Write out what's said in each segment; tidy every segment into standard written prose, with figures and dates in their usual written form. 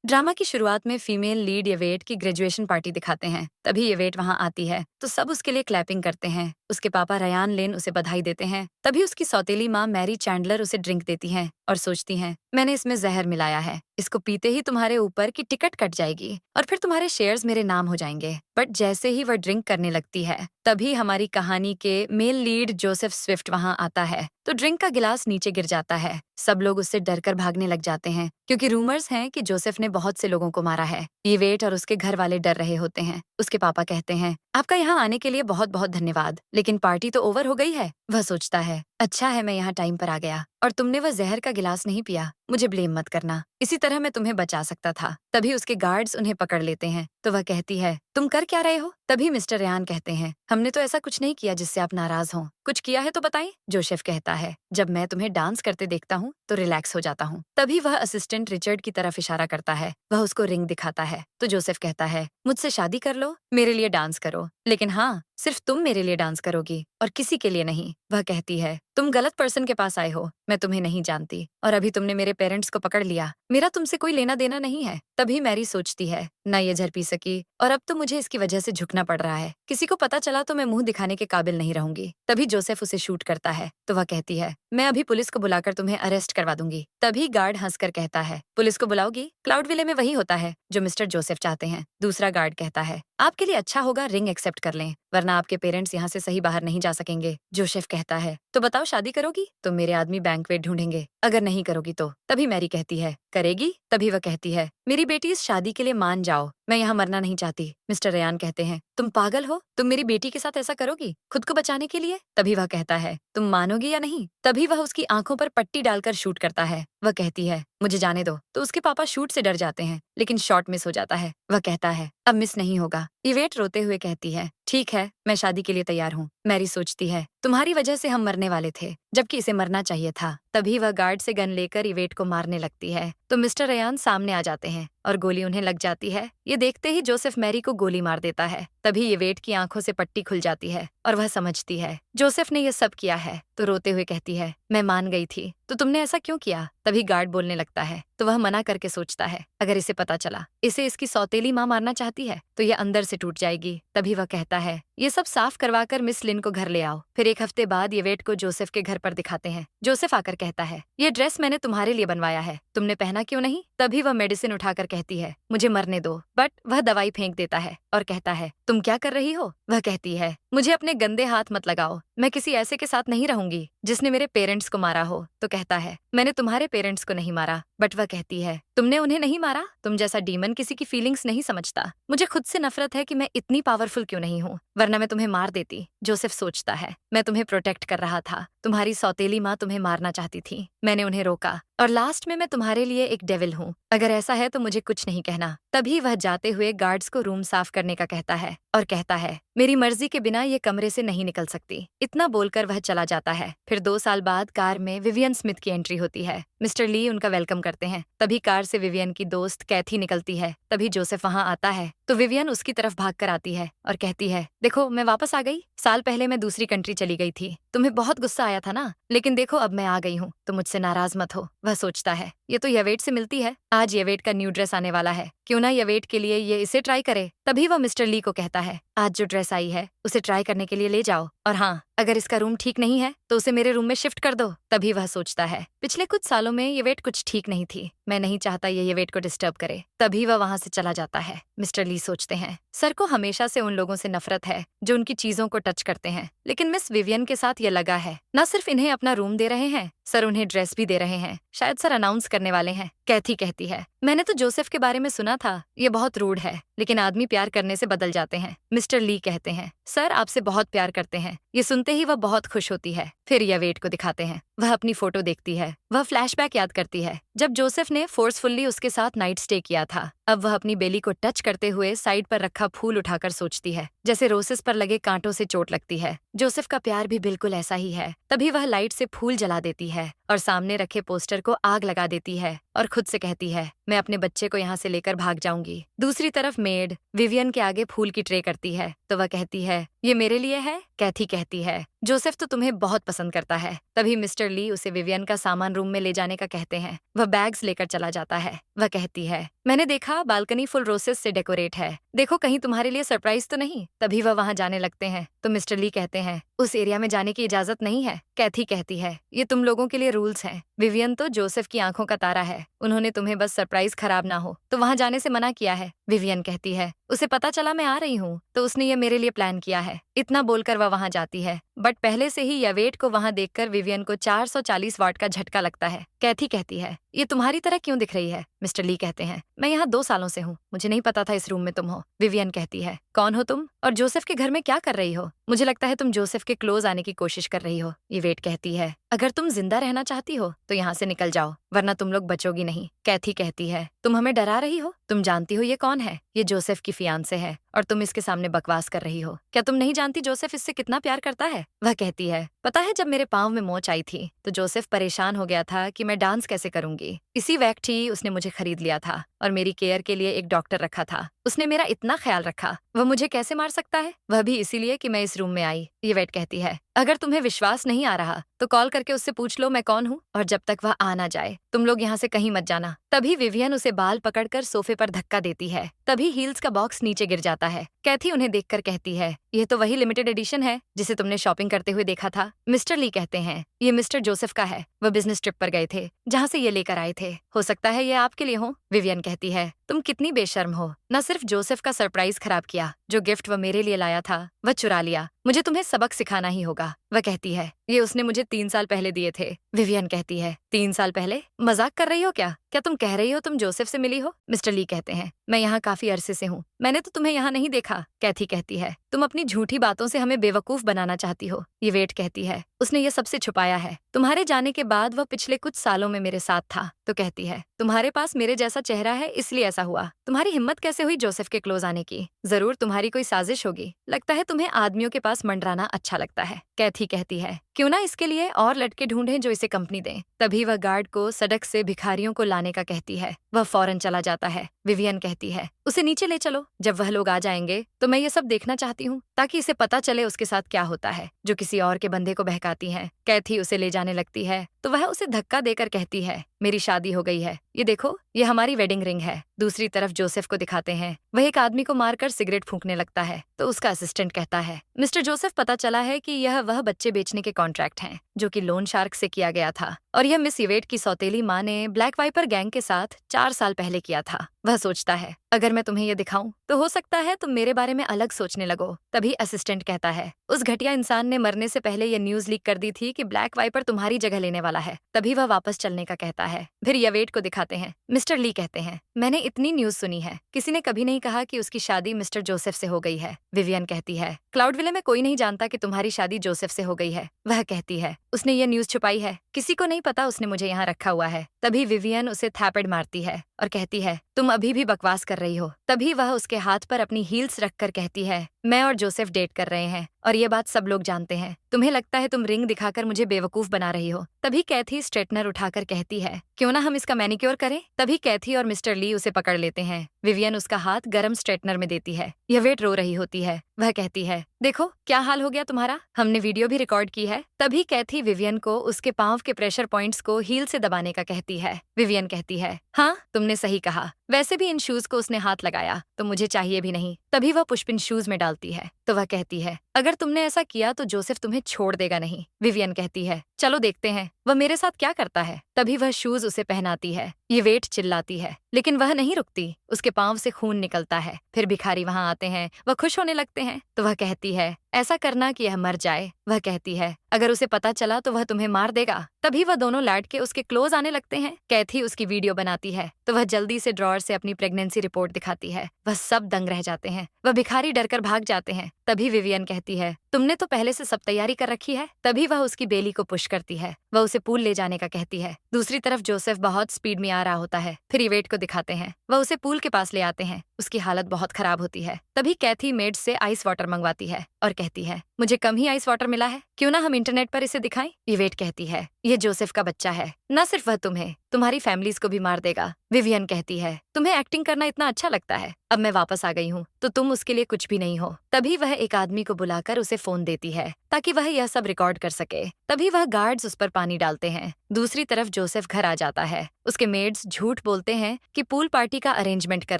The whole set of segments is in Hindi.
ड्रामा की शुरुआत में फीमेल लीड येवेट की ग्रेजुएशन पार्टी दिखाते हैं। तभी येवेट वहां आती है तो सब उसके लिए क्लैपिंग करते हैं। उसके पापा रयान लिन उसे बधाई देते हैं। तभी उसकी सौतेली माँ मैरी चैंडलर उसे ड्रिंक देती हैं और सोचती हैं, मैंने इसमें जहर मिलाया है, इसको पीते ही तुम्हारे ऊपर की टिकट कट जाएगी और फिर तुम्हारे शेयर्स मेरे नाम हो जाएंगे। बट जैसे ही वह ड्रिंक करने लगती है तभी हमारी कहानी के मेल लीड जोसेफ स्विफ्ट वहां आता है तो ड्रिंक का गिलास नीचे गिर जाता है। सब लोग उससे डरकर भागने लग जाते हैं क्योंकि रूमर्स हैं कि जोसेफ ने बहुत से लोगों को मारा है। येवेट और उसके घर वाले डर रहे होते हैं। उसके पापा कहते हैं, आपका यहाँ आने के लिए बहुत बहुत धन्यवाद, लेकिन पार्टी तो ओवर हो गई है। वह सोचता है, अच्छा है मैं यहाँ टाइम पर आ गया और तुमने वह जहर का गिलास नहीं पिया, मुझे ब्लेम मत करना, इसी तरह मैं तुम्हें बचा सकता था। तभी उसके गार्ड्स उन्हें पकड़ लेते हैं तो वह कहती है, तुम कर क्या रहे हो? तभी मिस्टर रयान कहते हैं, हमने तो ऐसा कुछ नहीं किया जिससे आप नाराज हों, कुछ किया है तो बताएं। जोसेफ कहता है, जब मैं तुम्हें डांस करते देखता हूँ तो रिलैक्स हो जाता हूँ। तभी वह असिस्टेंट रिचर्ड की तरफ इशारा करता है। वह उसको रिंग दिखाता है तो जोसेफ कहता है, मुझसे शादी कर लो, मेरे लिए डांस करो, लेकिन हाँ, सिर्फ तुम मेरे लिए डांस करोगी और किसी के लिए नहीं। वह कहती है, तुम गलत पर्सन के पास आए हो, मैं तुम्हें नहीं जानती और अभी तुमने मेरे पेरेंट्स को पकड़ लिया, मेरा तुमसे कोई लेना देना नहीं है। तभी मैरी सोचती है, ना ये झर पी सकी और अब तो मुझे इसकी वजह से झुकना पड़ रहा है, किसी को पता चला तो मैं मुंह दिखाने के काबिल नहीं रहूंगी। तभी जोसेफ उसे शूट करता है तो वह कहती है, मैं अभी पुलिस को बुलाकर तुम्हें अरेस्ट करवा दूंगी। तभी गार्ड हंसकर कहता है, पुलिस को बुलाओगी? क्लाउड विले में वही होता है जो मिस्टर जोसेफ चाहते हैं। दूसरा गार्ड कहता है, आपके लिए अच्छा होगा रिंग एक्सेप्ट कर लें, वरना आपके पेरेंट्स यहाँ से सही बाहर नहीं जा सकेंगे। जोसेफ कहता है, तो बताओ शादी करोगी? तो मेरे आदमी बैंक्वेट ढूंढेंगे, अगर नहीं करोगी तो। तभी मैरी कहती है, करेगी? तभी वह कहती है, मेरी बेटी इस शादी के लिए मान जाओ, मैं यहाँ मरना नहीं चाहती। मिस्टर रयान कहते हैं, तुम पागल हो, तुम मेरी बेटी के साथ ऐसा करोगी खुद को बचाने के लिए? तभी वह कहता है, तुम मानोगी या नहीं? तभी वह उसकी आंखों पर पट्टी डालकर शूट करता है। वह कहती है, मुझे जाने दो। तो उसके पापा शूट से डर जाते हैं लेकिन शॉट मिस हो जाता है। वह कहता है, अब मिस नहीं होगा। इवेट रोते हुए कहती है, ठीक है, मैं शादी के लिए तैयार हूँ। मैरी सोचती है, तुम्हारी वजह से हम मरने वाले थे जबकि इसे मरना चाहिए था। तभी वह गार्ड से गन लेकर इवेट को मारने लगती है तो मिस्टर रयान सामने आ जाते हैं और गोली उन्हें लग जाती है। ये देखते ही जोसेफ मैरी को गोली मार देता है। तभी इवेट की आंखों से पट्टी खुल जाती है और वह समझती है जोसेफ ने ये सब किया है तो रोते हुए कहती है, मैं मान गई थी, तो तुमने ऐसा क्यों किया? तभी गार्ड बोलने लगता है तो वह मना करके सोचता है, अगर इसे पता चला इसे इसकी सौतेली माँ मारना चाहती है तो ये अंदर से टूट जाएगी। तभी वह कहता है, ये सब साफ करवाकर मिस लिन को घर ले आओ। फिर एक हफ्ते बाद येवेट को जोसेफ के घर पर दिखाते हैं। जोसेफ आकर कहता है, ये ड्रेस मैंने तुम्हारे लिए बनवाया है, तुमने पहना क्यों नहीं? तभी वह मेडिसिन उठाकर कहती है, मुझे मरने दो। बट वह दवाई फेंक देता है और कहता है, तुम क्या कर रही हो? वह कहती है, मुझे अपने गंदे हाथ मत लगाओ, मैं किसी ऐसे के साथ नहीं रहूंगी जिसने मेरे पेरेंट्स को मारा हो। तो कहता है, मैंने तुम्हारे पेरेंट्स को नहीं मारा। बट वह कहती है, तुमने उन्हें नहीं मारा? तुम जैसा डीमन किसी की फीलिंग्स नहीं समझता। मुझे खुद से नफरत है कि मैं इतनी पावरफुल क्यों नहीं हूँ, वरना मैं तुम्हें मार देती। जोसेफ सोचता है, मैं तुम्हें प्रोटेक्ट कर रहा था, तुम्हारी सौतेली माँ तुम्हें मारना चाहती थी, मैंने उन्हें रोका और लास्ट में मैं तुम्हारे लिए एक डेविल हूँ। अगर ऐसा है तो मुझे कुछ नहीं कहना। तभी वह जाते हुए गार्ड्स को रूम साफ करने का कहता है और कहता है, मेरी मर्जी के बिना ये कमरे से नहीं निकल सकती। इतना बोलकर वह चला जाता है। फिर 2 साल बाद कार में विवियन स्मिथ की एंट्री होती है। मिस्टर ली उनका वेलकम करते हैं। तभी कार से विवियन की दोस्त कैथी निकलती है। तभी जोसेफ वहां आता है तो विवियन उसकी तरफ भाग कर आती है और कहती है, देखो मैं वापस आ गई। साल पहले मैं दूसरी कंट्री चली गई थी, तुम्हें बहुत गुस्सा आया था ना, लेकिन देखो अब मैं आ गई हूँ तो मुझसे नाराज मत हो। वह सोचता है, ये तो येवेट से मिलती है, आज येवेट का न्यू ड्रेस आने वाला है, क्यों ना येवेट के लिए ये इसे ट्राई करे। तभी वह मिस्टर ली को कहता है, आज जो ड्रेस आई है उसे ट्राई करने के लिए ले जाओ, और हाँ, अगर इसका रूम ठीक नहीं है तो उसे मेरे रूम में शिफ्ट कर दो। तभी वह सोचता है, पिछले कुछ सालों में येवेट कुछ ठीक नहीं थी, मैं नहीं चाहता ये येवेट को डिस्टर्ब करे। तभी वह वहां से चला जाता है। मिस्टर ली सोचते हैं, सर को हमेशा से उन लोगों से नफरत है जो उनकी चीजों को टच करते हैं, लेकिन मिस विवियन के साथ ये लगा है। न सिर्फ इन्हें अपना रूम दे रहे हैं, सर उन्हें ड्रेस भी दे रहे हैं, शायद सर अनाउंस करने वाले हैं। कैथी कहती है, मैंने तो जोसेफ के बारे में सुना था, ये बहुत रूड है, लेकिन आदमी प्यार करने से बदल जाते हैं। मिस्टर ली कहते हैं, सर आपसे बहुत प्यार करते हैं। ये सुनते ही वह बहुत खुश होती है। फिर येवेट को दिखाते हैं। वह अपनी फोटो देखती है। वह फ्लैशबैक याद करती है जब जोसेफ ने फोर्सफुल्ली उसके साथ नाइट स्टे किया था। अब वह अपनी बेली को टच करते हुए साइड पर रखा फूल उठाकर सोचती है, जैसे रोसेस पर लगे कांटों से चोट लगती है। जोसेफ का प्यार भी बिल्कुल ऐसा ही है। तभी वह लाइट से फूल जला देती है और सामने रखे पोस्टर को आग लगा देती है और खुद से कहती है, मैं अपने बच्चे को यहाँ से लेकर भाग जाऊंगी। दूसरी तरफ मेड विवियन के आगे फूल की ट्रे करती है तो वह कहती है, ये मेरे लिए है। कैथी कहती है, जोसेफ तो तुम्हें बहुत पसंद करता है। तभी मिस्टर ली उसे विवियन का सामान रूम में ले जाने का कहते हैं। वह बैग्स लेकर चला जाता है। वह कहती है, मैंने देखा बालकनी फुल रोसेस से डेकोरेट है, देखो कहीं तुम्हारे लिए सरप्राइज तो नहीं। तभी वह वहां जाने लगते हैं तो मिस्टर ली कहते हैं उस एरिया में जाने की इजाजत नहीं है। कैथी कहती है ये तुम लोगों के लिए रूल्स हैं। विवियन तो जोसेफ की आंखों का तारा है, उन्होंने तुम्हें बस सरप्राइज खराब ना हो तो वहां जाने से मना किया है। विवियन कहती है उसे पता चला मैं आ रही हूँ तो उसने ये मेरे लिए प्लान किया है। इतना बोलकर वह वहां जाती है, बट पहले से ही यवेट को वहां देखकर विवियन को 440 वाट का झटका लगता है। कैथी कहती है ये तुम्हारी तरह क्यों दिख रही है। मिस्टर ली कहते हैं मैं यहाँ 2 सालों से हूँ, मुझे नहीं पता था इस रूम में तुम हो। विवियन कहती है कौन हो तुम और जोसेफ के घर में क्या कर रही हो। मुझे लगता है तुम जोसेफ के क्लोज आने की कोशिश कर रही हो। यवेट कहती है अगर तुम जिंदा रहना चाहती हो तो यहाँ से निकल जाओ वरना तुम लोग बचोगी नहीं। कैथी कहती है तुम हमें डरा रही हो, तुम जानती हो ये कौन है, ये जोसेफ की फियांसे है और तुम इसके सामने बकवास कर रही हो। क्या तुम नहीं जानती जोसेफ इससे कितना प्यार करता है। वह कहती है पता है जब मेरे पाँव में मोच आई थी तो जोसेफ परेशान हो गया था कि मैं डांस कैसे करूंगी। इसी वक्त ही उसने मुझे खरीद लिया था और मेरी केयर के लिए एक डॉक्टर रखा था। उसने मेरा इतना ख्याल रखा, वह मुझे कैसे मार सकता है, वह भी इसीलिए कि मैं इस रूम में आई। येवेट कहती है अगर तुम्हें विश्वास नहीं आ रहा तो कॉल करके उससे पूछ लो मैं कौन हूँ और जब तक वह आ ना जाए तुम लोग यहाँ से कहीं मत जाना। तभी विवियन उसे बाल पकड़कर सोफे पर धक्का देती है, तभी हील्स का बॉक्स नीचे गिर जाता है। कैथी उन्हें देखकर कहती है यह तो वही लिमिटेड एडिशन है जिसे तुमने शॉपिंग करते हुए देखा था। मिस्टर ली कहते हैं ये मिस्टर जोसेफ का है, वह बिजनेस ट्रिप पर गए थे जहाँ से ये लेकर आए थे, हो सकता है ये आपके लिए हो। विवियन कहती है तुम कितनी बेशर्म हो, न सिर्फ जोसेफ का सरप्राइज खराब किया, जो गिफ्ट वह मेरे लिए लाया था वह चुरा लिया, मुझे तुम्हें सबक सिखाना ही होगा। वह कहती है ये उसने मुझे 3 साल पहले दिए थे। विवियन कहती है 3 साल पहले, मजाक कर रही हो क्या तुम कह रही हो तुम जोसेफ से मिली हो। मिस्टर ली कहते हैं मैं यहाँ काफी अरसे से हूँ, मैंने तो तुम्हें यहाँ नहीं देखा। कैथी कहती है तुम अपनी झूठी बातों से हमें बेवकूफ बनाना चाहती हो। येवेट कहती है उसने ये सबसे छुपाया है, तुम्हारे जाने के बाद वह पिछले कुछ सालों में मेरे साथ था। तो कहती है तुम्हारे पास मेरे जैसा चेहरा है इसलिए ऐसा हुआ, तुम्हारी हिम्मत कैसे हुई जोसेफ के क्लोज आने की, जरूर तुम्हारी कोई साजिश होगी, लगता है तुम्हें आदमियों के पास मंडराना अच्छा लगता है। कैथी कहती है क्यों ना इसके लिए और लड़के ढूंढें जो इसे कंपनी दें। तभी वह गार्ड को सड़क से भिखारियों को लाने का कहती है, वह फौरन चला जाता है। विवियन कहती है उसे नीचे ले चलो, जब वह लोग आ जाएंगे तो मैं ये सब देखना चाहती हूँ ताकि इसे पता चले उसके साथ क्या होता है जो किसी और के बंदे को बहकाती है। कैथी उसे ले जाने लगती है तो वह उसे धक्का देकर कहती है मेरी शादी हो गई है, ये देखो ये हमारी वेडिंग रिंग है। दूसरी तरफ जोसेफ को दिखाते हैं, वह एक आदमी को मारकर सिगरेट फूंकने लगता है तो उसका असिस्टेंट कहता है मिस्टर जोसेफ पता चला है कि यह वह बच्चे बेचने के कॉन्ट्रैक्ट हैं जो कि लोन शार्क से किया गया था और यह मिस येवेट की सौतेली माँ ने ब्लैक वाइपर गैंग के साथ 4 साल पहले किया था। वह सोचता है अगर मैं तुम्हें ये दिखाऊं तो हो सकता है तुम मेरे बारे में अलग सोचने लगो। तभी असिस्टेंट कहता है उस घटिया इंसान ने मरने से पहले ये न्यूज लीक कर दी थी कि ब्लैक वाइपर तुम्हारी जगह लेने वाला है। तभी वह वापस चलने का कहता है। फिर येवेट को दिखाते हैं। मिस्टर ली कहते हैं मैंने इतनी न्यूज सुनी है, किसी ने कभी नहीं कहा कि उसकी शादी मिस्टर जोसेफ से हो गई है। विवियन कहती है क्लाउडविले में कोई नहीं जानता कि तुम्हारी शादी जोसेफ से हो गई है। वह कहती है उसने ये न्यूज छुपाई है, किसी को नहीं पता उसने मुझे यहाँ रखा हुआ है। तभी विवियन उसे थैपेड मारती है और कहती है तुम अभी भी बकवास कर रही हो। तभी वह उसके हाथ पर अपनी हील्स रखकर कहती है मैं और जोसेफ डेट कर रहे हैं और ये बात सब लोग जानते हैं, तुम्हें लगता है तुम रिंग दिखाकर मुझे बेवकूफ बना रही हो। तभी कैथी स्ट्रेटनर उठाकर कहती है क्यों ना हम इसका मैनिक्योर करें। तभी कैथी और मिस्टर ली उसे पकड़ लेते हैं। विवियन उसका हाथ गरम स्ट्रेटनर में देती है। येवेट रो रही होती है, वह कहती है देखो क्या हाल हो गया तुम्हारा, हमने वीडियो भी रिकॉर्ड की है। तभी कैथी विवियन को उसके पांव के प्रेशर पॉइंट्स को हील से दबाने का कहती है। विवियन कहती है हाँ तुमने सही कहा, वैसे भी इन शूज को उसने हाथ लगाया तो मुझे चाहिए भी नहीं। तभी वह पुष्प इन शूज में डालती है तो वह कहती है अगर तुमने ऐसा किया तो जोसेफ तुम्हें छोड़ देगा नहीं। विवियन कहती है चलो देखते हैं वह मेरे साथ क्या करता है। तभी वह शूज उसे पहनाती है। येवेट चिल्लाती है लेकिन वह नहीं रुकती, उसके पांव से खून निकलता है। फिर भिखारी वहां आते हैं, वह खुश होने लगते हैं तो वह कहती है ऐसा करना कि यह मर जाए। वह कहती है अगर उसे पता चला तो वह तुम्हें मार देगा। तभी वह दोनों लैड के उसके क्लोज आने लगते हैं। कैथी उसकी वीडियो बनाती है तो वह जल्दी से ड्रॉअर से अपनी प्रेगनेंसी रिपोर्ट दिखाती है। वह सब दंग रह जाते हैं, वह भिखारी डरकर भाग जाते हैं। तभी विवियन कहती है तुमने तो पहले से सब तैयारी कर रखी है। तभी वह उसकी बेली को पुश करती है, वह उसे पूल ले जाने का कहती है। दूसरी तरफ जोसेफ बहुत स्पीड में आ रहा होता है। फिर येवेट को दिखाते हैं, वह उसे पूल के पास ले आते हैं। उसकी हालत बहुत खराब होती है। तभी कैथी मेड से आइस वाटर मंगवाती है और कहती है मुझे कम ही आइस वाटर मिला है, क्यों ना हम इंटरनेट पर इसे दिखाएं। येवेट कहती है ये जोसेफ का बच्चा है, न सिर्फ वह तुम्हें, तुम्हारी फैमिलीज को भी मार देगा। विवियन कहती है तुम्हें एक्टिंग करना इतना अच्छा लगता है, अब मैं वापस आ गई हूँ तो तुम उसके लिए कुछ भी नहीं हो। तभी वह एक आदमी को बुलाकर उसे फोन देती है ताकि वह यह सब रिकॉर्ड कर सके। तभी वह गार्ड्स उस पर पानी डालते हैं। दूसरी तरफ जोसेफ घर आ जाता है। उसके मेड्स झूठ बोलते हैं कि पूल पार्टी का अरेंजमेंट कर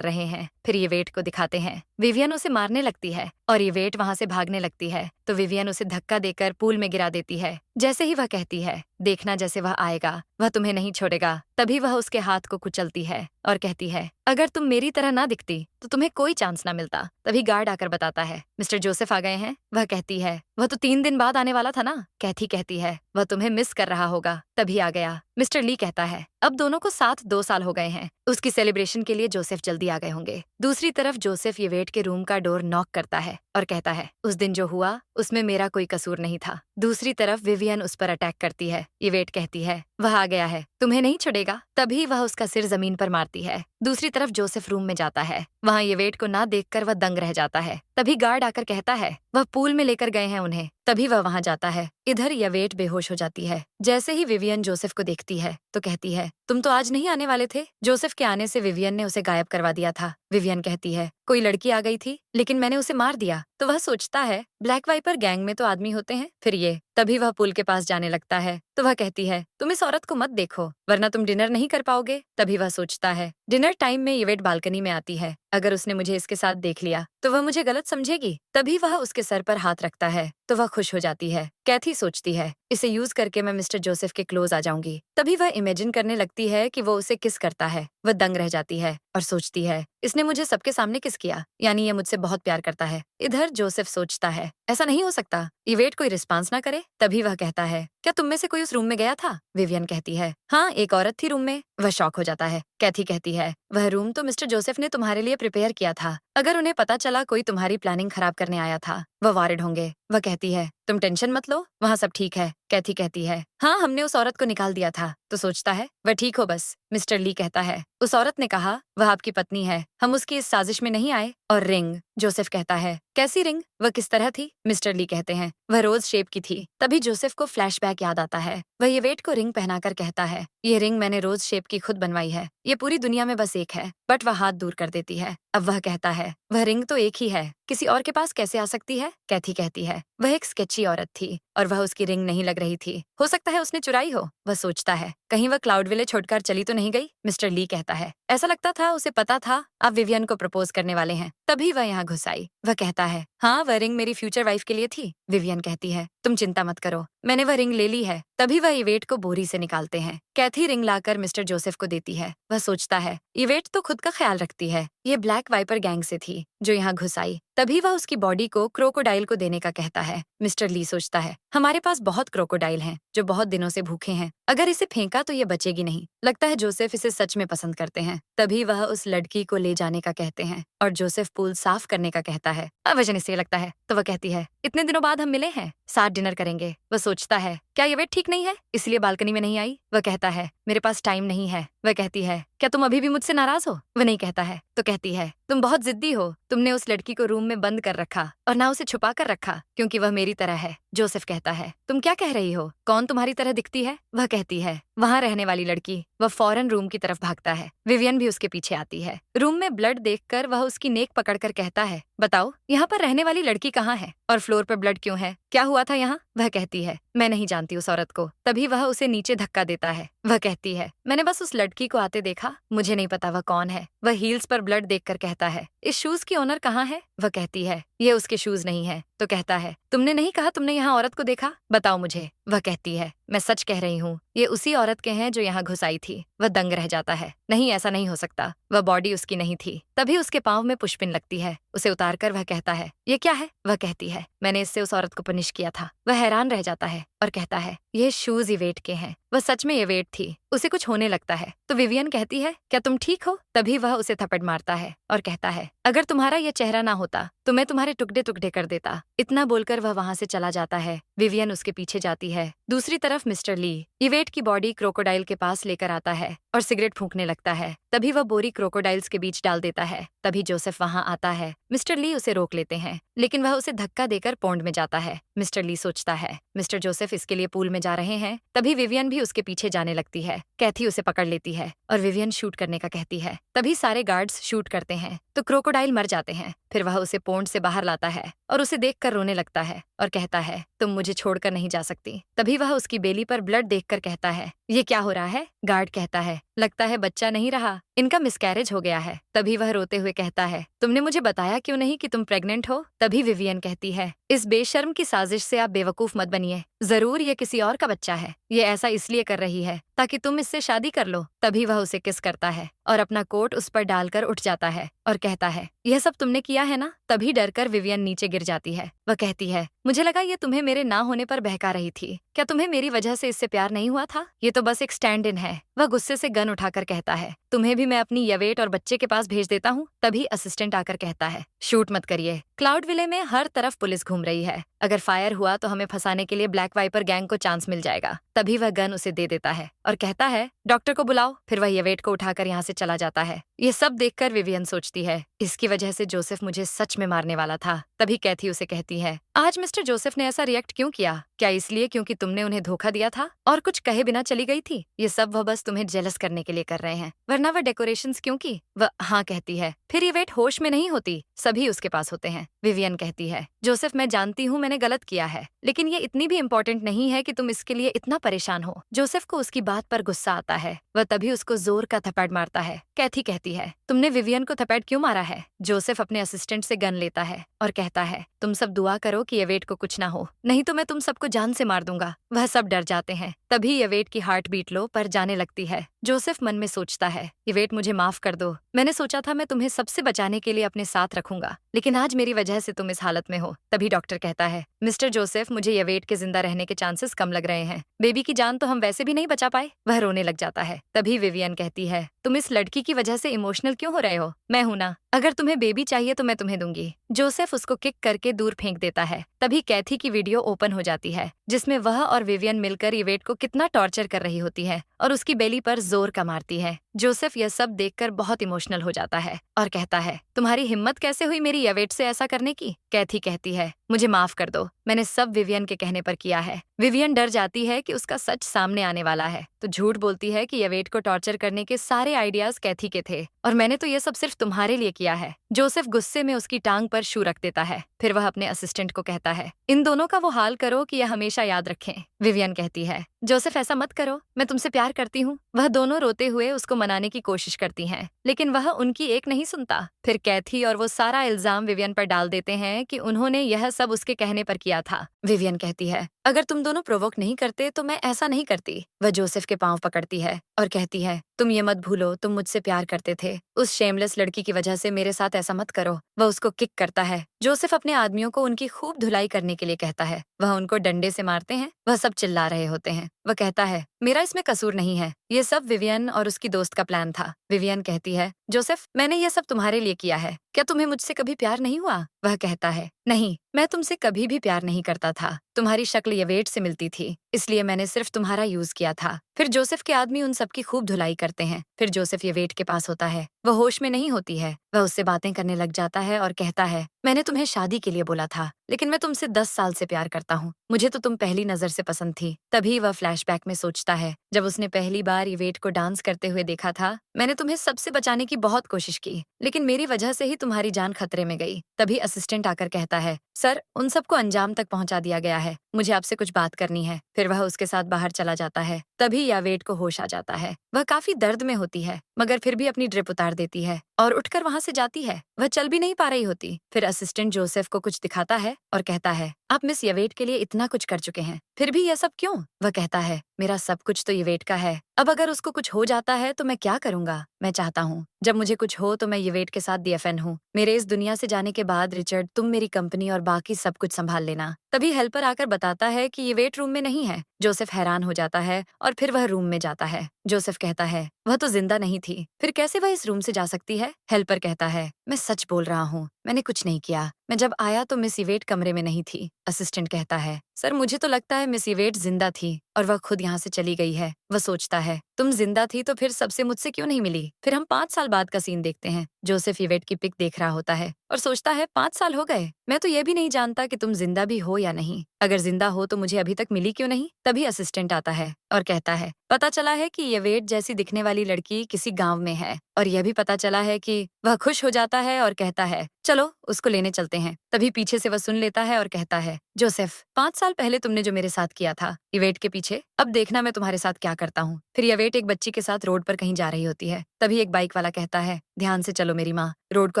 रहे हैं। फिर ये वेट को दिखाते हैं। विवियन उसे मारने लगती है और ये वेट वहां से भागने लगती है तो विवियन उसे धक्का देकर पूल में गिरा देती है। जैसे ही वह कहती है, देखना जैसे वह आएगा, वह तुम्हें नहीं छोड़ेगा, तभी वह उसके हाथ को कुचलती है और कहती है, अगर तुम मेरी तरह ना दिखती तो तुम्हें कोई चांस ना मिलता। तभी गार्ड आकर बताता है, मिस्टर जोसेफ आ गए हैं। वह कहती है, वह तो 3 दिन बाद आने वाला था ना। कैथी कहती है, वह तुम्हें मिस कर रहा होगा, तभी आ गया। मिस्टर ली कहता है, अब दोनों को साथ 2 साल हो गए हैं। उसकी सेलिब्रेशन के लिए जोसेफ जल्दी आ गए होंगे। दूसरी तरफ जोसेफ ये वेट के रूम का डोर नॉक करता है और कहता है, उस दिन जो हुआ उसमें मेरा कोई कसूर नहीं था। दूसरी तरफ विवियन उस पर अटैक करती है। ये वेट कहती है, वह आ गया है, तुम्हें नहीं छोड़ेगा। तभी वह उसका सिर जमीन पर मारती है। दूसरी तरफ जोसेफ रूम में जाता है। वहाँ ये वेट को ना देखकर वह दंग रह जाता है। तभी गार्ड आकर कहता है, वह पूल में लेकर गए हैं उन्हें। तभी वह वहाँ जाता है। इधर यह वेट बेहोश हो जाती है। जैसे ही विवियन जोसेफ को देखती है तो कहती है, तुम तो आज नहीं आने वाले थे। जोसेफ के आने से विवियन ने उसे गायब करवा दिया था। विवियन कहती है, कोई लड़की आ गई थी लेकिन मैंने उसे मार दिया। तो वह सोचता है, ब्लैक वाइपर गैंग में तो आदमी होते हैं, फिर ये। तभी वह पुल के पास जाने लगता है तो वह कहती है, तुम इस औरत को मत देखो वरना तुम डिनर नहीं कर पाओगे। तभी वह सोचता है, डिनर टाइम में ये वेट बालकनी में आती है, अगर उसने मुझे इसके साथ देख लिया तो वह मुझे गलत समझेगी। तभी वह उसके सर पर हाथ रखता है तो वह खुश हो जाती है। कैथी सोचती है, इसे यूज करके मैं मिस्टर जोसेफ के क्लोज आ जाऊंगी। तभी वह इमेजिन करने लगती है कि वो उसे किस करता है। वह दंग रह जाती है और सोचती है, इसने मुझे सबके सामने किस किया, यानी ये मुझसे बहुत प्यार करता है। इधर जोसेफ सोचता है, ऐसा नहीं हो सकता, ये वेट कोई रिस्पांस ना करे। तभी वह कहता है, क्या तुम में से कोई उस रूम में गया था? विवियन कहती है, हाँ, एक औरत थी रूम में। वह शॉक हो जाता है। कैथी कहती है, वह रूम तो मिस्टर जोसेफ ने तुम्हारे लिए प्रिपेयर किया था। अगर उन्हें पता चला कोई तुम्हारी प्लानिंग खराब करने आया था, वह वारिड होंगे। वह कहती है, तुम टेंशन मत लो, वहाँ सब ठीक है। कैथी कहती है, हाँ, हमने उस औरत को निकाल दिया था। तो सोचता है, वह ठीक हो बस। मिस्टर ली कहता है, उस औरत ने कहा वह आपकी पत्नी है, हम उसकी इस साजिश में नहीं आए। और रिंग? जोसेफ कहता है, कैसी रिंग? वह किस तरह थी? मिस्टर ली कहते हैं, वह रोज शेप की थी। तभी जोसेफ को फ्लैशबैक याद आता है। वह ये वेट को रिंग पहनाकर कहता है, ये रिंग मैंने रोज शेप की खुद बनवाई है, ये पूरी दुनिया में बस एक है। बट वह हाथ दूर कर देती है। अब वह कहता है, वह रिंग तो एक ही है, किसी और के पास कैसे आ सकती है? कैथी कहती है, वह एक स्केची औरत थी और वह उसकी रिंग नहीं लग रही थी, हो सकता है उसने चुराई हो। वह सोचता है, कहीं वह क्लाउड विले छोड़कर चली तो नहीं गई। मिस्टर ली कहता है, ऐसा लगता था उसे पता था आप विवियन को प्रपोज करने वाले हैं, तभी वह यहाँ घुस आई। वह कहता है, हाँ, वह रिंग मेरी फ्यूचर वाइफ के लिए थी। विवियन कहती है, तुम चिंता मत करो, मैंने वह रिंग ले ली है। तभी वह इवेट को बोरी से निकालते हैं। कैथी रिंग लाकर मिस्टर जोसेफ को देती है। वह सोचता है, इवेट तो खुद का ख्याल रखती है, ये ब्लैक वाइपर गैंग से थी जो यहाँ घुस आई। तभी वह उसकी बॉडी को क्रोकोडाइल को देने का कहता है। मिस्टर ली सोचता है, हमारे पास बहुत क्रोकोडाइल हैं जो बहुत दिनों से भूखे हैं, अगर इसे फेंका तो ये बचेगी नहीं। लगता है जोसेफ इसे सच में पसंद करते हैं। तभी वह उस लड़की को ले जाने का कहते हैं और जोसेफ पूल साफ करने का कहता है। अब वजन इससे लगता है तो वह कहती है, इतने दिनों बाद हम मिले हैं, साथ डिनर करेंगे। वह सोचता है, क्या ये वेट ठीक नहीं है, इसलिए बालकनी में नहीं आई। वह कहता है, मेरे पास टाइम नहीं है। वह कहती है, क्या तुम अभी भी मुझसे नाराज हो? वह नहीं कहता है तो कहती है, तुम बहुत जिद्दी हो, तुमने उस लड़की को रूम में बंद कर रखा और ना उसे छुपा कर रखा क्योंकि वह मेरी तरह है। जोसेफ कहता है, तुम क्या कह रही हो, कौन तुम्हारी तरह दिखती है? वह कहती है, वहाँ रहने वाली लड़की। वह फौरन रूम की तरफ भागता है। विवियन भी उसके पीछे आती है। रूम में ब्लड देखकर वह उसकी नेक पकड़कर कहता है, बताओ यहाँ पर रहने वाली लड़की कहाँ है और फ्लोर पर ब्लड क्यों है, क्या हुआ था यहाँ? वह कहती है, मैं नहीं जानती उस औरत को। तभी वह उसे नीचे धक्का देता है। वह कहती है, मैंने बस उस लड़की को आते देखा, मुझे नहीं पता वह कौन है। वह हील्स पर ब्लड देखकर कहता है, इस शूज की ओनर कहाँ है? वह कहती है, ये उसके शूज नहीं है। तो कहता है, तुमने नहीं कहा तुमने यहाँ औरत को देखा, बताओ मुझे। वह कहती है, मैं सच कह रही हूँ, ये उसी औरत के हैं जो यहाँ घुस आई थी। वह दंग रह जाता है, नहीं, ऐसा नहीं हो सकता, वह बॉडी उसकी नहीं थी। तभी उसके पाँव में पुशपिन लगती है। उसे उतारकर वह कहता है, ये क्या है? वह कहती है, मैंने इससे उस औरत को पनिश किया था। वह हैरान रह जाता है और कहता है, ये शूज इवेट के हैं। वह सच में इवेट थी। उसे कुछ होने लगता है तो विवियन कहती है, क्या तुम ठीक हो? तभी वह उसे थप्पड़ मारता है और कहता है, अगर तुम्हारा यह चेहरा ना होता तो मैं तुम्हारे टुकड़े टुकड़े कर देता। इतना बोलकर वह वहाँ से चला जाता है। विवियन उसके पीछे जाती है। दूसरी तरफ मिस्टर ली इवेट की बॉडी क्रोकोडाइल के पास लेकर आता है और सिगरेट फूंकने लगता है। तभी वह बोरी क्रोकोडाइल्स के बीच डाल देता है। तभी जोसेफ वहाँ आता है। मिस्टर ली उसे रोक लेते हैं लेकिन वह उसे धक्का देकर पौंड में जाता है। मिस्टर ली सोचता है, मिस्टर जोसेफ इसके लिए पूल में जा रहे हैं। तभी विवियन भी उसके पीछे जाने लगती है। कैथी उसे पकड़ लेती है और विवियन शूट करने का कहती है। तभी सारे गार्ड्स शूट करते हैं तो क्रोकोडाइल मर जाते हैं। फिर वह उसे पोंड से बाहर लाता है और उसे देखकर रोने लगता है और कहता है, तुम मुझे छोड़कर नहीं जा सकती। तभी वह उसकी बेली पर ब्लड देखकर कहता है, ये क्या हो रहा है? गार्ड कहता है, लगता है बच्चा नहीं रहा, इनका मिसकैरेज हो गया है। तभी वह रोते हुए कहता है, तुमने मुझे बताया क्यों नहीं कि तुम प्रेग्नेंट हो? तभी विवियन कहती है, इस बेशर्म की साजिश से आप बेवकूफ मत बनिए। जरूर ये किसी और का बच्चा है। ये ऐसा इसलिए कर रही है ताकि तुम इससे शादी कर लो। तभी वह उसे किस करता है और अपना कोट उस पर डालकर उठ जाता है और कहता है, यह सब तुमने किया है ना? तभी डरकर विवियन नीचे गिर जाती है। वह कहती है, मुझे लगा ये तुम्हें मेरे ना होने पर बहका रही थी। क्या तुम्हें मेरी वजह से इससे प्यार नहीं हुआ था? ये तो बस एक स्टैंड इन है। वह गुस्से से गन उठाकर कहता है, तुम्हें भी मैं अपनी यवेट और बच्चे के पास भेज देता हूँ। तभी असिस्टेंट आकर कहता है, शूट मत करिए, क्लाउड विले में हर तरफ पुलिस घूम रही है। अगर फायर हुआ तो हमें फंसाने के लिए ब्लैक वाइपर गैंग को चांस मिल जाएगा। तभी वह गन उसे दे देता है और कहता है, डॉक्टर को बुलाओ। फिर वह यवेट को उठाकर यहाँ से चला जाता है। ये सब देखकर विवियन सोचती है, इसकी वजह से जोसेफ मुझे सच में मारने वाला था। तभी कैथी उसे कहती है, आज मिस्टर जोसेफ ने ऐसा रिएक्ट क्यों किया? क्या इसलिए क्योंकि तुमने उन्हें धोखा दिया था और कुछ कहे बिना चली गई थी? ये सब वह बस तुम्हें जेलस करने के लिए कर रहे हैं, वरना वह डेकोरेशंस क्यों की? वह हाँ कहती है। फिर यवेट होश में नहीं होती, सभी उसके पास होते हैं। विवियन कहती है, जोसेफ मैं जानती हूँ मैंने गलत किया है, लेकिन ये इतनी भी इम्पोर्टेंट नहीं है कि तुम इसके लिए इतना परेशान हो। जोसेफ को उसकी बात पर गुस्सा आता है। वह तभी उसको जोर का थप्पड़ मारता है। कैथी कहती है, तुमने विवियन को थप्पड़ क्यों मारा है? जोसेफ अपने असिस्टेंट से गन लेता है और कहता है, तुम सब दुआ करो कि यवेट को कुछ ना हो, नहीं तो मैं तुम सबको जान से मार दूंगा। वह सब डर जाते हैं। तभी यवेट की हार्ट बीट लो पर जाने लगती है। जोसेफ मन में सोचता है, यवेट मुझे माफ कर दो, मैंने सोचा था मैं तुम्हें सबसे बचाने के लिए अपने साथ रखूंगा, लेकिन आज मेरी वजह से तुम इस हालत में हो। तभी डॉक्टर कहता है, मिस्टर जोसेफ मुझे यवेट के जिंदा रहने के चांसेस कम लग रहे हैं, बेबी की जान तो हम वैसे भी नहीं बचा पाए। वह रोने लग जाता है। तभी विवियन कहती है, तुम इस लड़की की वजह से इमोशनल क्यों हो रहे हो? मैं हूं ना, अगर तुम्हें बेबी चाहिए तो मैं तुम्हें दूंगी। जोसेफ उसको किक करके दूर फेंक देता है। तभी कैथी की वीडियो ओपन हो जाती है, जिसमें वह और विवियन मिलकर यवेट को कितना टॉर्चर कर रही होती है और उसकी बेली पर जोर का मारती है। जोसेफ यह सब देखकर बहुत इमोशनल हो जाता है और कहता है, तुम्हारी हिम्मत कैसे हुई मेरी यवेट से ऐसा करने की? कैथी कहती है, मुझे माफ कर दो, मैंने सब विवियन के कहने पर किया है। विवियन डर जाती है कि उसका सच सामने आने वाला है, तो झूठ बोलती है कि यवेट को टॉर्चर करने के सारे आइडियाज कैथी के थे और मैंने तो ये सब सिर्फ तुम्हारे लिए किया है। जोसेफ गुस्से में उसकी टांग पर शू रख देता है। फिर वह अपने असिस्टेंट को कहता है, इन दोनों का वो हाल करो कि यह हमेशा याद रखें। विवियन कहती है, जोसेफ ऐसा मत करो, मैं तुमसे प्यार करती हूँ। वह दोनों रोते हुए उसको मनाने की कोशिश करती हैं, लेकिन वह उनकी एक नहीं सुनता। फिर कैथी और वो सारा इल्जाम विवियन पर डाल देते हैं कि उन्होंने यह सब उसके कहने पर किया था। विवियन कहती है, अगर तुम दोनों प्रोवोक नहीं करते तो मैं ऐसा नहीं करती। वह जोसेफ के पांव पकड़ती है और कहती है, तुम ये मत भूलो तुम मुझसे प्यार करते थे, उस शेमलेस लड़की की वजह से मेरे साथ ऐसा मत करो। वह उसको किक करता है। जोसेफ अपने आदमियों को उनकी खूब धुलाई करने के लिए कहता है। वह उनको डंडे से मारते हैं। वह सब चिल्ला रहे होते हैं। वह कहता है, मेरा इसमें कसूर नहीं है, ये सब विवियन और उसकी दोस्त का प्लान था। विवियन कहती है, जोसेफ मैंने ये सब तुम्हारे लिए किया है, क्या तुम्हें मुझसे कभी प्यार नहीं हुआ? वह कहता है, नहीं, मैं तुमसे कभी भी प्यार नहीं करता था, तुम्हारी शक्ल यवेट से मिलती थी, इसलिए मैंने सिर्फ तुम्हारा यूज किया था। फिर जोसेफ के आदमी उन सबकी खूब धुलाई करते हैं। फिर जोसेफ यवेट के पास होता है। वह होश में नहीं होती है। वह उससे बातें करने लग जाता है और कहता है, मैंने तुम्हें शादी के लिए बोला था, लेकिन मैं तुमसे 10 साल से प्यार करता हूँ, मुझे तो तुम पहली नजर से पसंद थी। तभी वह फ्लैशबैक में सोचता है, जब उसने पहली बार यवेट को डांस करते हुए देखा था, मैंने तुम्हें सबसे बचाने की बहुत कोशिश की, लेकिन मेरी वजह से ही तुम्हारी जान खतरे में गई। तभी असिस्टेंट आकर कहता है, सर उन सबको अंजाम तक पहुंचा दिया गया है, मुझे आपसे कुछ बात करनी है। फिर वह उसके साथ बाहर चला जाता है। तभी यवेट को होश आ जाता है। वह काफी दर्द में होती है, मगर फिर भी अपनी ड्रिप उतार देती है और उठकर वहां से जाती है। वह चल भी नहीं पा रही होती। फिर असिस्टेंट जोसेफ को कुछ दिखाता है और कहता है, आप मिस यवेट के लिए इतना कुछ कर चुके हैं, फिर भी यह सब क्यों? वह कहता है, मेरा सब कुछ तो यवेट का है, अब अगर उसको कुछ हो जाता है तो मैं क्या करूंगा? मैं चाहता हूँ जब मुझे कुछ हो तो मैं यवेट के साथ DFN हूँ। मेरे इस दुनिया से जाने के बाद रिचर्ड तुम मेरी कंपनी और बाकी सब कुछ संभाल लेना। तभी हेल्पर आकर बताता है कि यवेट रूम में नहीं है। जोसेफ हैरान हो जाता है और फिर वह रूम में जाता है। जोसेफ कहता है, वह तो जिंदा नहीं थी, फिर कैसे वह इस रूम से जा सकती है? हेल्पर कहता है, मैं सच बोल रहा हूँ, मैंने कुछ नहीं किया, मैं जब आया तो मिस यवेट कमरे में नहीं थी। असिस्टेंट कहता है, सर मुझे तो लगता है मिस यवेट जिंदा थी और वह खुद यहाँ से चली गई है। वह सोचता है, तुम जिंदा थी तो फिर सबसे मुझसे क्यों नहीं मिली? फिर हम 5 साल बाद का सीन देखते हैं। जोसेफ यवेट की पिक देख रहा होता है और सोचता है, 5 साल हो गए, मैं तो ये भी नहीं जानता कि तुम जिंदा भी हो या नहीं। अगर जिंदा हो तो मुझे अभी तक मिली क्यों नहीं? तभी असिस्टेंट आता है और कहता है, पता चला है कि यवेट जैसी दिखने वाली लड़की किसी गाँव में है और यह भी पता चला है कि वह खुश हो जाता है और कहता है चलो उसको लेने चलते हैं। तभी पीछे से वह सुन लेता है और कहता है जोसेफ, 5 साल पहले तुमने जो मेरे साथ किया था इवेट के पीछे, अब देखना मैं तुम्हारे साथ क्या करता हूँ। फिर यवेट एक बच्ची के साथ रोड पर कहीं जा रही होती है। तभी एक बाइक वाला कहता है ध्यान से चलो मेरी माँ, रोड को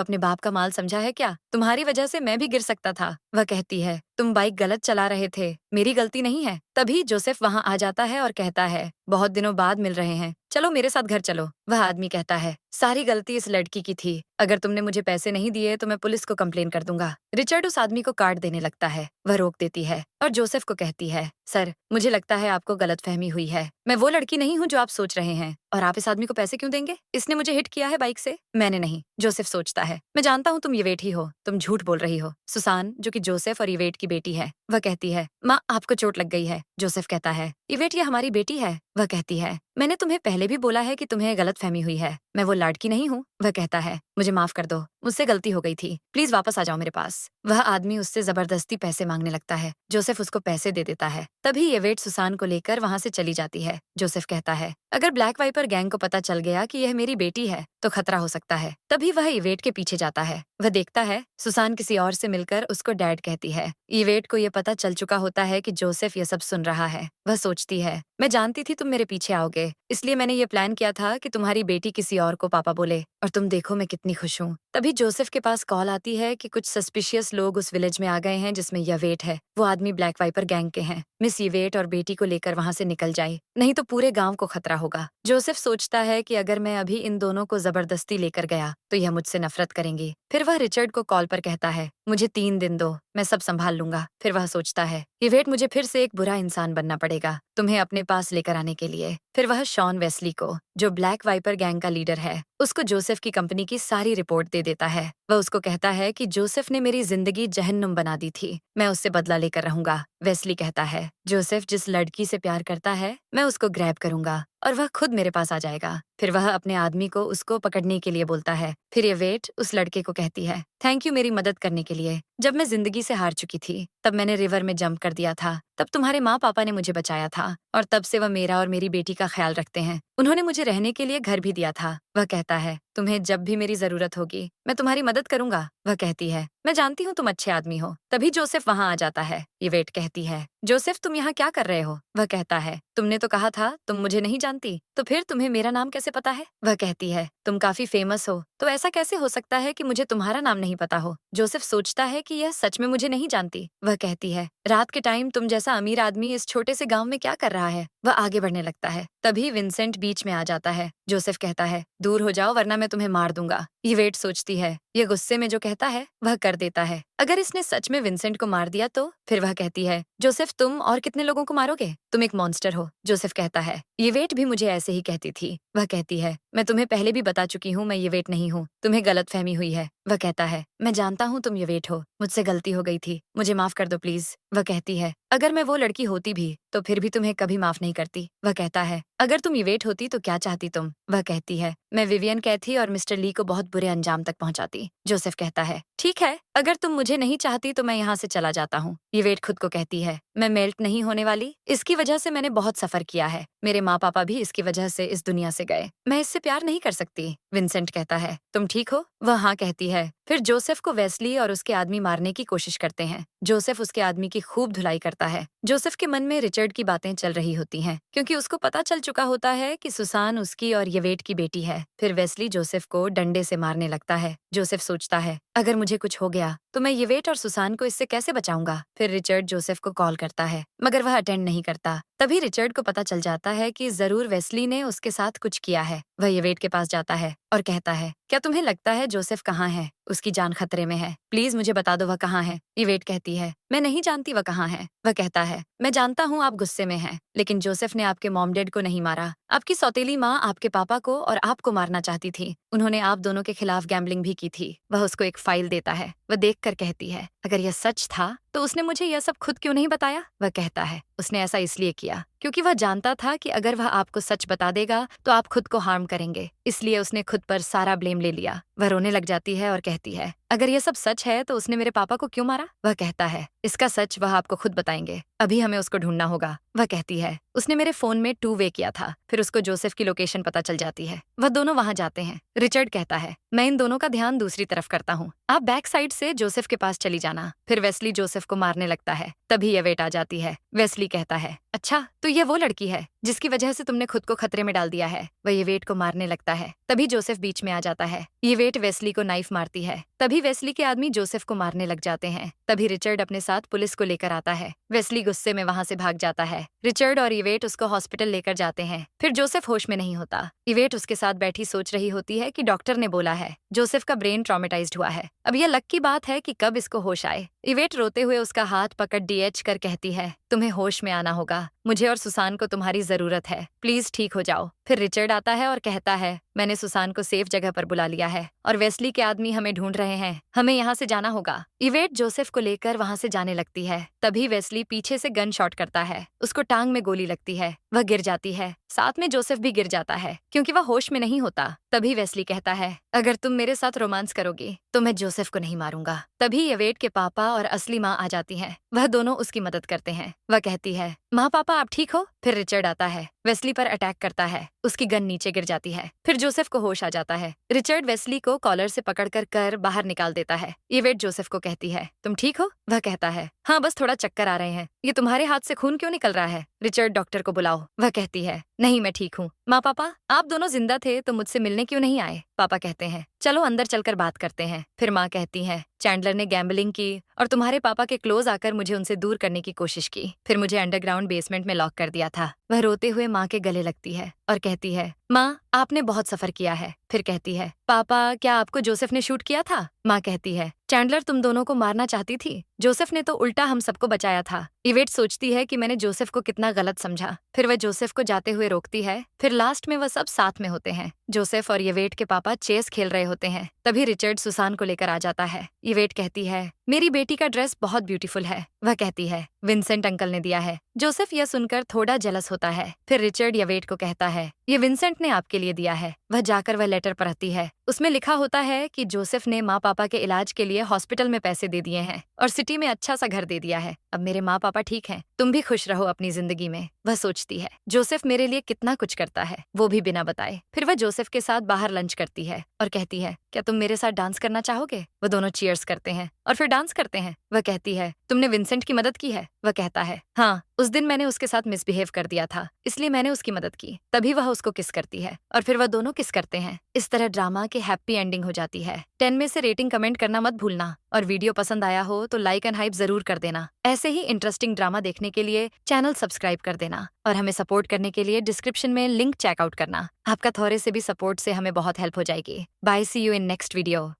अपने बाप का माल समझा है क्या? तुम्हारी वजह से मैं भी गिर सकता था। वह कहती है तुम बाइक गलत चला रहे थे, मेरी गलती नहीं है। तभी जोसेफ वहाँ आ जाता है और कहता है बहुत दिनों बाद मिल रहे हैं, चलो मेरे साथ घर चलो। वह आदमी कहता है सारी गलती इस लड़की की थी, अगर तुमने मुझे पैसे नहीं दिए तो मैं पुलिस को कंप्लेन कर दूंगा। रिचर्ड उस आदमी को कार्ड देने लगता है, वह रोक देती है और जोसेफ को कहती है सर, मुझे लगता है आपको गलतफहमी हुई है, मैं वो लड़की नहीं हूँ जो आप सोच रहे हैं। और आप इस आदमी को पैसे क्यों देंगे? इसने मुझे हिट किया है बाइक से, मैंने नहीं। जोसेफ सोचता है मैं जानता हूँ तुम यवेट ही हो, तुम झूठ बोल रही हो। सुसान जो कि जोसेफ और यवेट की बेटी है, वह कहती है माँ आपको चोट लग गई है। जोसेफ कहता है यवेट ये हमारी बेटी है। वह कहती है मैंने तुम्हें पहले भी बोला है कि तुम्हें गलतफहमी हुई है, मैं वो लड़की नहीं हूँ। वह कहता है मुझे माफ कर दो, मुझसे गलती हो गई थी, प्लीज वापस आ जाओ मेरे पास। वह आदमी उससे जबरदस्ती पैसे मांगने लगता है। जोसेफ उसको पैसे दे देता है। तभी यवेट सुसान को लेकर वहाँ से चली जाती है। जोसेफ कहता है अगर ब्लैक वाइपर गैंग को पता चल गया कि यह मेरी बेटी है तो खतरा हो सकता है। तभी वह यवेट के पीछे जाता है। वह देखता है सुसान किसी और से मिलकर उसको डैड कहती है। यवेट को यह पता चल चुका होता है कि जोसेफ ये सब सुन रहा है। वह सोचती है मैं जानती थी तुम मेरे पीछे आओगे, इसलिए मैंने ये प्लान किया था कि तुम्हारी बेटी किसी और को पापा बोले, और तुम देखो मैं कितनी खुश हूँ। तभी जोसेफ के पास कॉल आती है कि कुछ सस्पिशियस लोग उस विलेज में आ गए हैं जिसमें यवेट है। वो आदमी ब्लैक वाइपर गैंग के हैं। मिस यवेट और बेटी को लेकर वहाँ से निकल जाए, नहीं तो पूरे गांव को खतरा होगा। जोसेफ सोचता है कि अगर मैं अभी इन दोनों को जबरदस्ती लेकर गया तो यह मुझसे नफरत करेंगी। फिर वह रिचर्ड को कॉल पर कहता है मुझे 3 दिन दो, मैं सब संभाल लूंगा। फिर वह सोचता है यवेट मुझे फिर से एक बुरा इंसान बनना पड़ेगा तुम्हें अपने पास लेकर आने के लिए। फिर वह शॉन वेस्ली को, जो ब्लैक वाइपर गैंग का लीडर है, उसको जोसेफ की कंपनी की सारी रिपोर्ट दे देता है। वह उसको कहता है कि जोसेफ ने मेरी जिंदगी जहन्नुम बना दी थी, मैं उससे बदला लेकर रहूंगा। वेस्ली कहता है जोसेफ जिस लड़की से प्यार करता है मैं उसको ग्रैब करूंगा और वह खुद मेरे पास आ जाएगा। फिर वह अपने आदमी को उसको पकड़ने के लिए बोलता है। फिर ये वेट उस लड़के को कहती है थैंक यू मेरी मदद करने के लिए। जब मैं जिंदगी से हार चुकी थी तब मैंने रिवर में जंप कर दिया था, तब तुम्हारे माँ पापा ने मुझे बचाया था और तब से वह मेरा और मेरी बेटी का ख्याल रखते हैं। उन्होंने मुझे रहने के लिए घर भी दिया था। वह कहता है तुम्हें जब भी मेरी जरूरत होगी मैं तुम्हारी मदद करूंगा। वह कहती है मैं जानती हूँ तुम अच्छे आदमी हो। तभी जोसेफ वहाँ आ जाता है। ये वेट कहती है जोसेफ तुम यहाँ क्या कर रहे हो? वह कहता है तुमने तो कहा था तुम मुझे नहीं जानती, तो फिर तुम्हें मेरा नाम कैसे पता है? वह कहती है तुम काफी फेमस हो, तो ऐसा कैसे हो सकता है कि मुझे तुम्हारा नाम नहीं पता हो? जोसेफ सोचता है कि यह सच में मुझे नहीं जानती। वह कहती है रात के टाइम तुम जैसा अमीर आदमी इस छोटे से गांव में क्या कर रहा है? वह आगे बढ़ने लगता है। तभी विंसेंट बीच में आ जाता है। जोसेफ कहता है दूर हो जाओ वरना मैं तुम्हें मार दूंगा। ये वेट सोचती है ये गुस्से में जो कहता है वह कर देता है। अगर इसने सच में विंसेंट को मार दिया तो? फिर वह कहती है जोसेफ तुम और कितने लोगों को मारोगे? तुम एक मॉन्स्टर हो। जोसेफ कहता है ये वेट भी मुझे ऐसे ही कहती थी। वह कहती है मैं तुम्हें पहले भी बता चुकी हूँ मैं ये वेट नहीं हूँ, तुम्हें गलतफहमी हुई है। वह कहता है मैं जानता हूँ तुम ये वेट हो, मुझसे गलती हो गई थी, मुझे माफ कर दो प्लीज। वह कहती है अगर मैं वो लड़की होती भी तो फिर भी तुम्हें कभी माफ नहीं करती। वह कहता है अगर तुम ये वेट होती तो क्या चाहती तुम? वह कहती है मैं विवियन कैथी और मिस्टर ली को बहुत बुरे अंजाम तक पहुंचाती। जोसेफ कहता है ठीक है, अगर तुम मुझे नहीं चाहती तो मैं यहाँ से चला जाता हूँ। ये वेट खुद को कहती है मैं मेल्ट नहीं होने वाली, इसकी वजह से मैंने बहुत सफर किया है, मेरे माँ पापा भी इसकी वजह से इस दुनिया से गए, मैं इससे प्यार नहीं कर सकती। विंसेंट कहता है तुम ठीक हो? वह हाँ कहती है। फिर जोसेफ को वेस्ली और उसके आदमी मारने की कोशिश करते हैं। जोसेफ उसके आदमी की खूब धुलाई करता है। जोसेफ के मन में रिचर्ड की बातें चल रही होती हैं, क्योंकि उसको पता चल चुका होता है कि सुसान उसकी और यवेट की बेटी है। फिर वेस्ली जोसेफ को डंडे से मारने लगता है। जोसेफ सोचता है अगर मुझे कुछ हो गया तो मैं यवेट और सुसान को इससे कैसे बचाऊंगा। फिर रिचर्ड जोसेफ को कॉल करता है मगर वह अटेंड नहीं करता। तभी रिचर्ड को पता चल जाता है कि जरूर वेस्ली ने उसके साथ कुछ किया है। वह यवेट के पास जाता है और कहता है क्या तुम्हें लगता है जोसेफ कहाँ है? उसकी जान खतरे में है, प्लीज मुझे बता दो वह कहाँ है। यवेट कहती है मैं नहीं जानती वह कहाँ है। वह कहता है मैं जानता हूँ आप गुस्से में हैं, लेकिन जोसेफ ने आपके मॉम डैड को नहीं मारा, आपकी सौतेली माँ आपके पापा को और आपको मारना चाहती थी, उन्होंने आप दोनों के खिलाफ गैम्बलिंग भी की थी। वह उसको एक फाइल देता है। वह देख कर कहती है अगर यह सच था तो उसने मुझे यह सब खुद क्यों नहीं बताया? वह कहता है, उसने ऐसा इसलिए किया क्योंकि वह जानता था कि अगर वह आपको सच बता देगा तो आप खुद को हार्म करेंगे, इसलिए उसने खुद पर सारा ब्लेम ले लिया। वह रोने लग जाती है और कहती है, अगर ये सब सच है तो उसने मेरे पापा को क्यों मारा? वह कहता है, इसका सच वह आपको खुद बताएंगे, अभी हमें उसको ढूंढना होगा। वह कहती है, उसने मेरे फोन में 2 वे किया था। फिर उसको जोसेफ की लोकेशन पता चल जाती है। वह दोनों वहां जाते हैं। रिचर्ड कहता है, मैं इन दोनों का ध्यान दूसरी तरफ करता हूँ, आप बैक साइड से जोसेफ के पास चली जाना। फिर वेस्ली जोसेफ को मारने लगता है, तभी येवेट आ जाती है। वेस्ली कहता है, अच्छा तो ये वो लड़की है जिसकी वजह से तुमने खुद को खतरे में डाल दिया है। वह येवेट को मारने लगता है, तभी जोसेफ बीच में आ जाता है। येवेट वेस्ली को नाइफ मारती है, तभी वेस्ली के आदमी जोसेफ को मारने लग जाते हैं। तभी रिचर्ड अपने साथ पुलिस को लेकर आता है। वेस्ली गुस्से में वहां से भाग जाता है। रिचर्ड और येवेट उसको हॉस्पिटल लेकर जाते हैं। फिर जोसेफ होश में नहीं होता। येवेट उसके साथ बैठी सोच रही होती है कि डॉक्टर ने बोला है जोसेफ का ब्रेन ट्रॉमेटाइज्ड हुआ है। अब यह लक की बात है कि कब इसको होश आए। येवेट रोते हुए उसका हाथ पकड़ डीएच कर कहती है, तुम्हें होश में आना होगा, मुझे और सुसान को तुम्हारी जरूरत है, प्लीज ठीक हो जाओ। फिर रिचर्ड आता है और कहता है, मैंने सुसान को सेफ जगह पर बुला लिया है और वेस्ली के आदमी हमें ढूंढ रहे हैं, हमें यहाँ से जाना होगा। येवेट जोसेफ को लेकर वहां से जाने लगती है। तभी वेस्ली पीछे से गन शॉट करता है, उसको टांग में गोली लगती है, वह गिर जाती है। साथ में जोसेफ भी गिर जाता है क्योंकि वह होश में नहीं होता। तभी वेस्ली कहता है, अगर तुम मेरे साथ रोमांस करोगी तो मैं जोसेफ को नहीं मारूंगा। तभी येवेट के पापा और असली माँ आ जाती हैं। वह दोनों उसकी मदद करते हैं। वह कहती है, माँ पापा आप ठीक हो? फिर रिचर्ड आता है, वेस्ली पर अटैक करता है, उसकी गन नीचे गिर जाती है। फिर जोसेफ को होश आ जाता है। रिचर्ड वेस्ली को कॉलर से पकड़ कर बाहर निकाल देता है। येवेट जोसेफ को कहती है, तुम ठीक हो? वह कहता है, हाँ बस थोड़ा चक्कर आ रहे हैं। ये तुम्हारे हाथ से खून क्यों निकल रहा है? रिचर्ड डॉक्टर को बुलाओ। वह कहती है, नहीं मैं ठीक हूँ। माँ पापा आप दोनों जिंदा थे तो मुझसे मिलने क्यों नहीं आए? पापा कहते हैं, चलो अंदर चलकर बात करते हैं। फिर माँ कहती है, चैंडलर ने गैम्बलिंग की और तुम्हारे पापा के क्लोज आकर मुझे उनसे दूर करने की कोशिश की, फिर मुझे अंडरग्राउंड बेसमेंट में लॉक कर दिया था। वह रोते हुए माँ के गले लगती है और कहती है, माँ आपने बहुत सफर किया है। फिर कहती है, पापा क्या आपको जोसेफ ने शूट किया था? माँ कहती है, चैंडलर तुम दोनों को मारना चाहती थी, जोसेफ ने तो उल्टा हम सबको बचाया था। येवेट सोचती है कि मैंने जोसेफ को कितना गलत समझा। फिर वह जोसेफ को जाते हुए रोकती है। फिर लास्ट में वह सब साथ में होते हैं। जोसेफ और येवेट के पापा चेस खेल रहे होते हैं। तभी रिचर्ड सुसान को लेकर आ जाता है। येवेट कहती है, मेरी बेटी का ड्रेस बहुत ब्यूटीफुल है। वह कहती है, विंसेंट अंकल ने दिया है। जोसेफ यह सुनकर थोड़ा जेलस होता है। फिर रिचर्ड येवेट को कहता है, ये विंसेंट ने आपके लिए दिया है। वह जाकर वह लेटर पढ़ती है। उसमें लिखा होता है कि जोसेफ ने माँ पापा के इलाज के लिए हॉस्पिटल में पैसे दे दिए हैं और सिटी में अच्छा सा घर दे दिया है। अब मेरे माँ पापा ठीक हैं, तुम भी खुश रहो अपनी जिंदगी में। वह सोचती है, जोसेफ मेरे लिए कितना कुछ करता है, वो भी बिना बताए। फिर वह जोसेफ के साथ बाहर लंच करती है और कहती है, क्या तुम मेरे साथ डांस करना चाहोगे? वह दोनों चीयर्स करते हैं और फिर डांस करते हैं। वह कहती है, तुमने विंसेंट की मदद की है? वह कहता है, हाँ उस दिन मैंने उसके साथ मिसबिहेव कर दिया था, इसलिए मैंने उसकी मदद की। तभी वह उसको किस करती है और फिर वह दोनों किस करते हैं। इस तरह ड्रामा की हैप्पी एंडिंग हो जाती है। 10 में से रेटिंग कमेंट करना मत भूलना और वीडियो पसंद आया हो तो लाइक एंड हाइप जरूर कर देना। ऐसे ही इंटरेस्टिंग ड्रामा देखने के लिए चैनल सब्सक्राइब कर देना और हमें सपोर्ट करने के लिए डिस्क्रिप्शन में लिंक चेकआउट करना। आपका थोड़े से भी सपोर्ट से हमें बहुत हेल्प हो जाएगी। Bye, see you in next video.